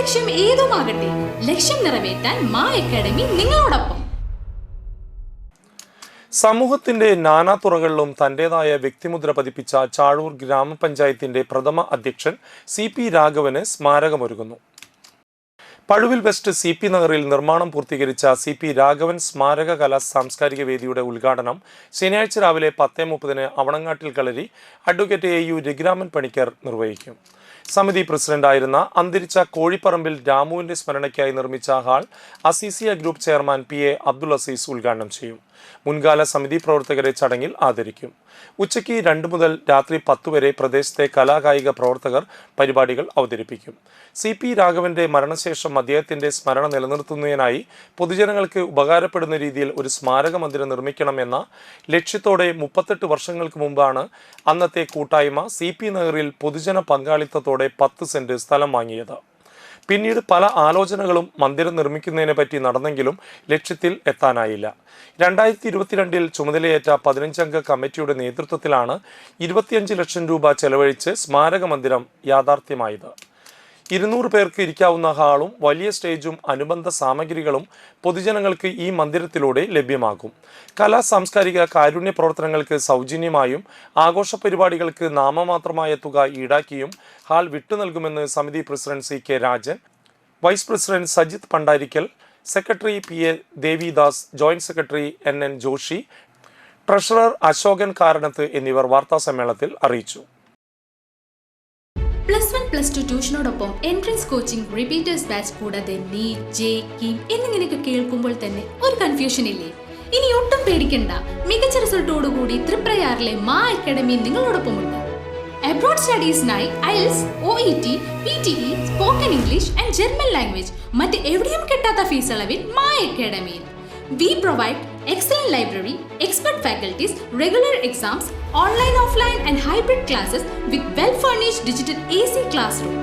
ലക്ഷ്യം ഏതുമാകട്ടെ, ലക്ഷ്യം നിറവേറ്റാൻ മാ അക്കാഡമി നിങ്ങളോടൊപ്പം. സമൂഹത്തിന്റെ നാനാതുറകളിലും തന്റേതായ വ്യക്തിമുദ്ര പതിപ്പിച്ച ചാഴൂർ ഗ്രാമപഞ്ചായത്തിന്റെ പ്രഥമ അധ്യക്ഷൻ CP രാഘവന് സ്മാരകമൊരുങ്ങുന്നു. പഴുവിൽ വെസ്റ്റ് CP നഗറിൽ നിർമ്മാണം പൂർത്തീകരിച്ച CP രാഘവൻ സ്മാരക കലാ സാംസ്കാരിക വേദിയുടെ ഉദ്ഘാടനം ശനിയാഴ്ച രാവിലെ 10:30 അവണങ്ങാട്ടിൽ കളരി അഡ്വക്കേറ്റ് AU രഘുരാമൻ പണിക്കർ നിർവഹിക്കും. സമിതി പ്രസിഡന്റായിരുന്ന അന്തരിച്ച കോഴിപ്പറമ്പിൽ രാമുവിന്റെ സ്മരണയ്ക്കായി നിർമ്മിച്ച hall Aziziya group chairman PA Abdul Azeez ഉദ്ഘാടനം ചെയ്യും. മുൻകാല സമിതി പ്രവർത്തകരെ ചടങ്ങിൽ ആദരിക്കും. ഉച്ചയ്ക്ക് 2 മുതൽ രാത്രി 10 വരെ പ്രദേശത്തെ കലാകായിക പ്രവർത്തകർ പരിപാടികൾ അവതരിപ്പിക്കും. CP രാഘവന്റെ മരണശേഷം അദ്ദേഹത്തിന്റെ സ്മരണ നിലനിർത്തുന്നതിനായി പൊതുജനങ്ങൾക്ക് ഉപകാരപ്പെടുന്ന രീതിയിൽ ഒരു സ്മാരക മന്ദിരം നിർമ്മിക്കണമെന്ന ലക്ഷ്യത്തോടെ 38 വർഷങ്ങൾക്ക് മുമ്പാണ് അന്നത്തെ കൂട്ടായ്മ CP നഗറിൽ പൊതുജന പങ്കാളിത്തത്തോടെ 10 സെന്റ് സ്ഥലം വാങ്ങിയത്. പിന്നീട് പല ആലോചനകളും മന്ദിരം നിർമ്മിക്കുന്നതിനെ പറ്റി നടന്നെങ്കിലും ലക്ഷ്യത്തിൽ എത്താനായില്ല. 2022 ചുമതലയേറ്റ 15 അംഗ കമ്മിറ്റിയുടെ നേതൃത്വത്തിലാണ് 25 ലക്ഷം രൂപ ചെലവഴിച്ച് സ്മാരക മന്ദിരം യാഥാർത്ഥ്യമായത്. 200 പേർക്ക് ഇരിക്കാവുന്ന ഹാളും വലിയ സ്റ്റേജും അനുബന്ധ സാമഗ്രികളും പൊതുജനങ്ങൾക്ക് ഈ മന്ദിരത്തിലൂടെ ലഭ്യമാകും. കലാ സാംസ്കാരിക കാരുണ്യ പ്രവർത്തനങ്ങൾക്ക് സൗജന്യമായും ആഘോഷ പരിപാടികൾക്ക് നാമമാത്രമായ തുക ഈടാക്കിയും ഹാൾ വിട്ടു നൽകുമെന്ന് സമിതി president CK Rajan, vice president Sajith Pandarikkal, secretary PA Devidas, joint secretary NN Joshi, treasurer Ashokan Karanath എന്നിവർ വാർത്താസമ്മേളനത്തിൽ അറിയിച്ചു. +1 +2 ട്യൂഷനോടൊപ്പം എൻട്രൻസ് കോച്ചിംഗ്, റിപ്പീറ്റേഴ്സ് ബാച്ച് കൂടാതെ NEET, JEE എന്നിങ്ങനെയൊക്കെ കേൾക്കുമ്പോൾ തന്നെ ഒരു കൺഫ്യൂഷൻ ഇല്ലേ? ഇനി ഒട്ടും പേടിക്കണ്ട. മികച്ച റിസൾട്ടോടുകൂടി തൃപ്രയാറിലെ മാ അക്കാഡമി നിങ്ങളോടൊപ്പമുണ്ട്. അബ്രോഡ് സ്റ്റഡീസിനായി IELTS, OET, PTE, spoken English and German language മറ്റ് എവിടെയും കിട്ടാത്ത ഫീസ് അളവിൽ മാ അക്കാഡമിയിൽ. We provide excellent library, expert faculties, regular exams, online, offline and hybrid classes with well-furnished digital AC classroom.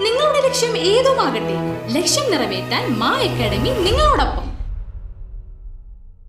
നിങ്ങളുടെ ലക്ഷ്യം ഏതുമാകട്ടെ, ലക്ഷ്യം നിറവേറ്റാൻ മാ അക്കാഡമി നിങ്ങളോടൊപ്പം.